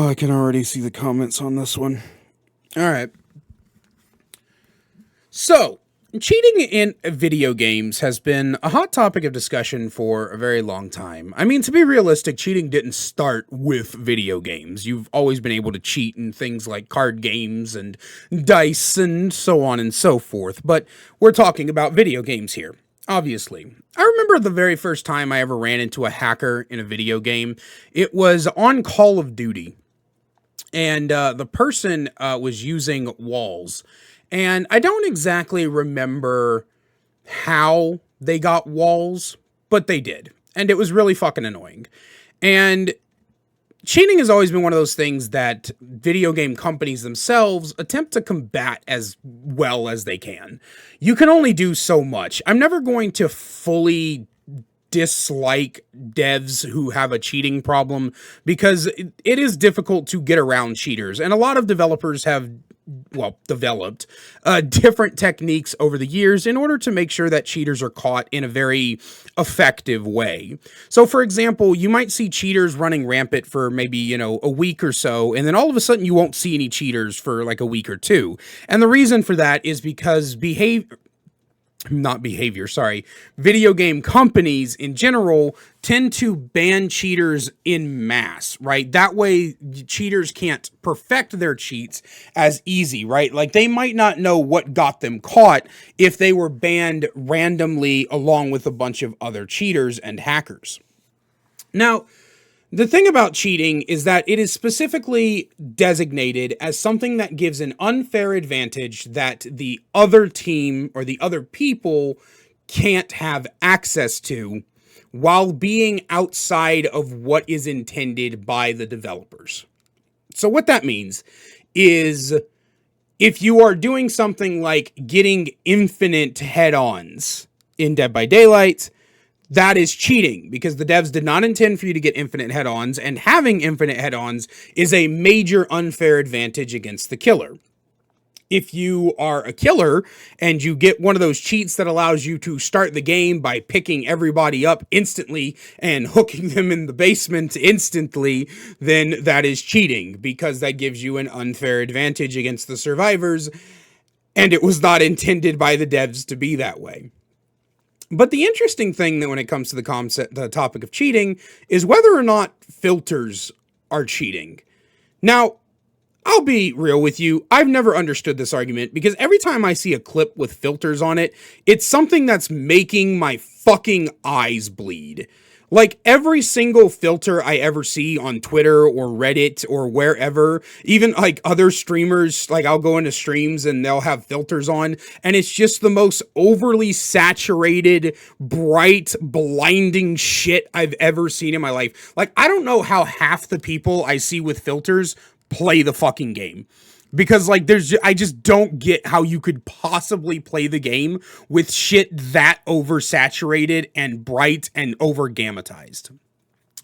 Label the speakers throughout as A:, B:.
A: Oh, I can already see the comments on this one. All right. So, cheating in video games has been a hot topic of discussion for a very long time. I mean, to be realistic, cheating didn't start with video games. You've always been able to cheat in things like card games and dice and so on and so forth. But we're talking about video games here. Obviously. I remember the very first time I ever ran into a hacker in a video game. It was on Call of Duty. And the person was using walls. And I don't exactly remember how they got walls, but they did. And it was really fucking annoying. And cheating has always been one of those things that video game companies themselves attempt to combat as well as they can. You can only do so much. I'm never going to fully dislike devs who have a cheating problem because it is difficult to get around cheaters. And a lot of developers have developed different techniques over the years in order to make sure that cheaters are caught in a very effective way. So, for example, you might see cheaters running rampant for maybe, a week or so, and then all of a sudden you won't see any cheaters for like a week or two. And the reason for that is because video game companies in general tend to ban cheaters in mass, right? That way cheaters can't perfect their cheats as easy, right? Like they might not know what got them caught if they were banned randomly along with a bunch of other cheaters and hackers. Now, the thing about cheating is that it is specifically designated as something that gives an unfair advantage that the other team or the other people can't have access to while being outside of what is intended by the developers. So what that means is if you are doing something like getting infinite head-ons in Dead by Daylight, that is cheating because the devs did not intend for you to get infinite head-ons, and having infinite head-ons is a major unfair advantage against the killer. If you are a killer and you get one of those cheats that allows you to start the game by picking everybody up instantly and hooking them in the basement instantly, then that is cheating because that gives you an unfair advantage against the survivors, and it was not intended by the devs to be that way. But the interesting thing that when it comes to the topic of cheating is whether or not filters are cheating. Now, I'll be real with you. I've never understood this argument because every time I see a clip with filters on it, it's something that's making my fucking eyes bleed. Like every single filter I ever see on Twitter or Reddit or wherever, even like other streamers, like I'll go into streams and they'll have filters on and it's just the most overly saturated, bright, blinding shit I've ever seen in my life. Like I don't know how half the people I see with filters play the fucking game. Because like I just don't get how you could possibly play the game with shit that oversaturated and bright and over gammatized.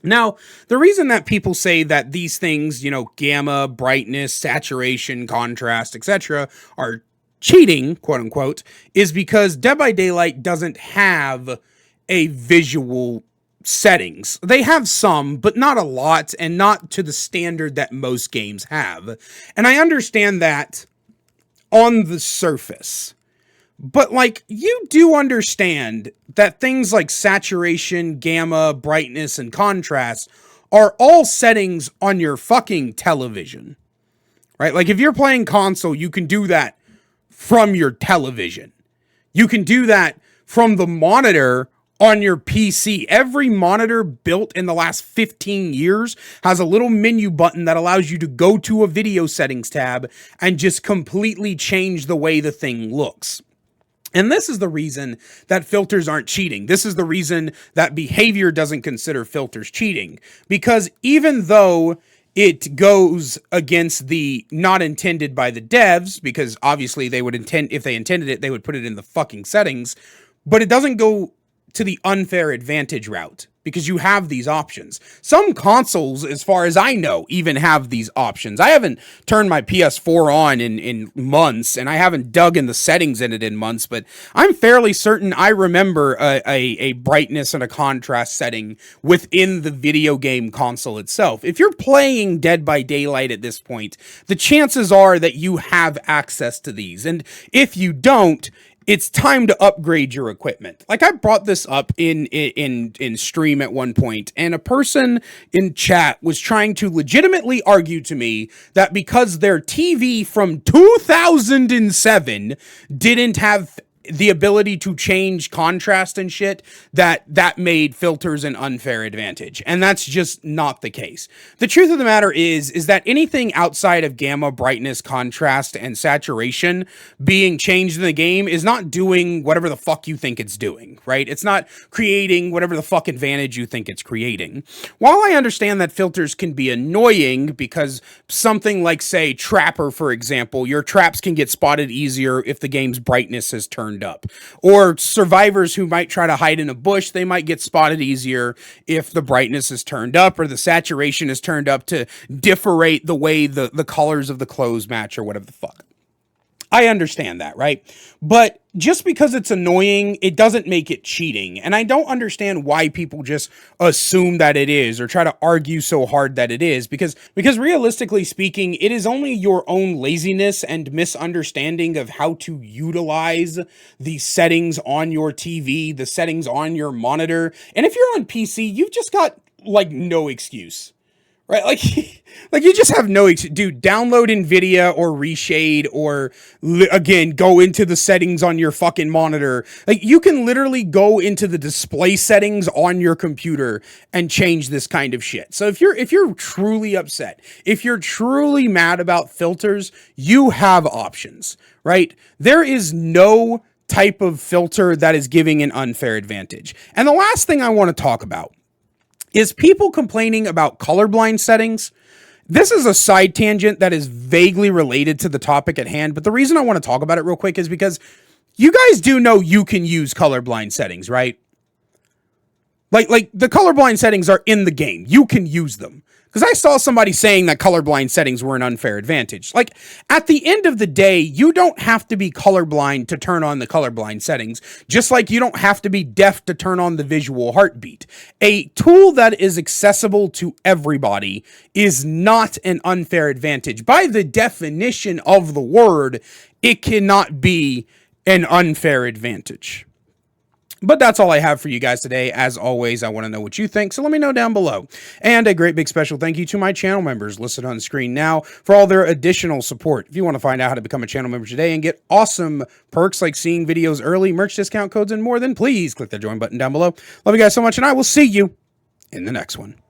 A: Now, the reason that people say that these things, gamma, brightness, saturation, contrast, etc. are cheating, quote unquote, is because Dead by Daylight doesn't have a visual settings. They have some, but not a lot, and not to the standard that most games have. And I understand that on the surface. But, like, you do understand that things like saturation, gamma, brightness, and contrast are all settings on your fucking television. Right? Like, if you're playing console, you can do that from your television. You can do that from the monitor on your PC. Every monitor built in the last 15 years has a little menu button that allows you to go to a video settings tab and just completely change the way the thing looks. And this is the reason that filters aren't cheating. This is the reason that behavior doesn't consider filters cheating. Because even though it goes against the not intended by the devs, because obviously they would intend, if they intended it, they would put it in the fucking settings, but it doesn't go to the unfair advantage route because you have these options. Some consoles, as far as I know, even have these options. I haven't turned my PS4 on in months, and I haven't dug in the settings in it in months, but I'm fairly certain I remember a brightness and a contrast setting within the video game console itself. If you're playing Dead by Daylight at this point, the chances are that you have access to these, and if you don't, it's time to upgrade your equipment. Like, I brought this up in stream at one point, and a person in chat was trying to legitimately argue to me that because their TV from 2007 didn't have the ability to change contrast and shit, that made filters an unfair advantage. And that's just not the case. The truth of the matter is that anything outside of gamma, brightness, contrast, and saturation being changed in the game is not doing whatever the fuck you think it's doing, right? It's not creating whatever the fuck advantage you think it's creating. While I understand that filters can be annoying because something like, say, Trapper, for example, your traps can get spotted easier if the game's brightness is turned up. Or survivors who might try to hide in a bush, they might get spotted easier if the brightness is turned up or the saturation is turned up to differentiate the way the colors of the clothes match or whatever the fuck. I understand that, right? But just because it's annoying, it doesn't make it cheating. And I don't understand why people just assume that it is or try to argue so hard that it is, because realistically speaking, it is only your own laziness and misunderstanding of how to utilize the settings on your TV, the settings on your monitor. And if you're on PC, you've just got like no excuse. Right, like you just have no, dude, download NVIDIA or Reshade or, again, go into the settings on your fucking monitor. Like, you can literally go into the display settings on your computer and change this kind of shit. So if you're truly upset, if you're truly mad about filters, you have options, right? There is no type of filter that is giving an unfair advantage. And the last thing I want to talk about is people complaining about colorblind settings. This is a side tangent that is vaguely related to the topic at hand, but the reason I want to talk about it real quick is because you guys do know you can use colorblind settings, right? Like the colorblind settings are in the game. You can use them. Because I saw somebody saying that colorblind settings were an unfair advantage. Like, at the end of the day, you don't have to be colorblind to turn on the colorblind settings, just like you don't have to be deaf to turn on the visual heartbeat. A tool that is accessible to everybody is not an unfair advantage. By the definition of the word, it cannot be an unfair advantage. But that's all I have for you guys today. As always, I want to know what you think, so let me know down below. And a great big special thank you to my channel members listed on screen now for all their additional support. If you want to find out how to become a channel member today and get awesome perks like seeing videos early, merch discount codes, and more, then please click the join button down below. Love you guys so much, and I will see you in the next one.